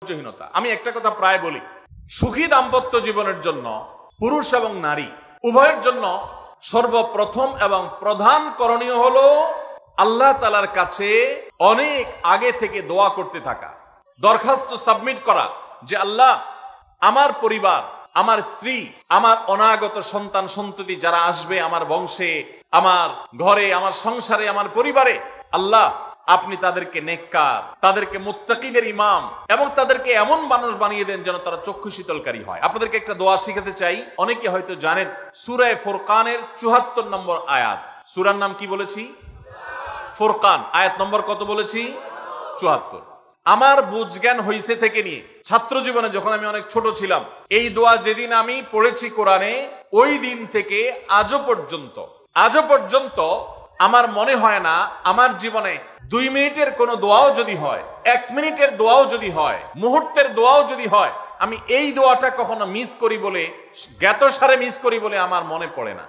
ধৈর্যহীনতা। আমি একটা কথা প্রায় বলি, সুখী দাম্পত্য জীবনের জন্য পুরুষ এবং নারী উভয়ের জন্য সর্বপ্রথম এবং প্রধান করণীয় হলো আল্লাহ তাআলার কাছে অনেক আগে থেকে দোয়া করতে থাকা, দরখাস্ত সাবমিট করা যে আল্লাহ, আমার পরিবার, আমার স্ত্রী, আমার অনাগত সন্তান সন্ততি যারা আসবে আমার বংশে, আমার ঘরে, আমার সংসারে, আমার পরিবারে, আল্লাহ আপনি তাদেরকে নেককার, তাদেরকে মুত্তাকিদের ইমাম এবং তাদেরকে এমন মানুষ বানিয়ে দেন যেন তারা চক্ষু শীতলকারী হয়। আপনাদেরকে একটা দোয়া শিখাতে চাই, অনেকে হয়তো জানেন, সূরা ফুরকানের ৭৪ নম্বর আয়াত। সূরার নাম কি বলেছি? ফুরকান। আয়াত নম্বর কত বলেছি? ৭৪। আমার বুঝজ্ঞান হইছে থেকে নিয়ে ছাত্র জীবনে যখন আমি অনেক ছোট ছিলাম, এই দোয়া যেদিন আমি পড়েছি কোরআনে, ওই দিন থেকে আজও পর্যন্ত আমার মনে হয় না আমার জীবনে 2 মিনিটের কোন দোয়াও যদি হয়, 1 মিনিটের দোয়াও যদি হয়, মুহূর্তের দোয়াও যদি হয়, আমি এই দোয়াটা কখনো মিস করি বলে, জ্ঞাতসারে মিস করি বলে আমার মনে পড়ে না।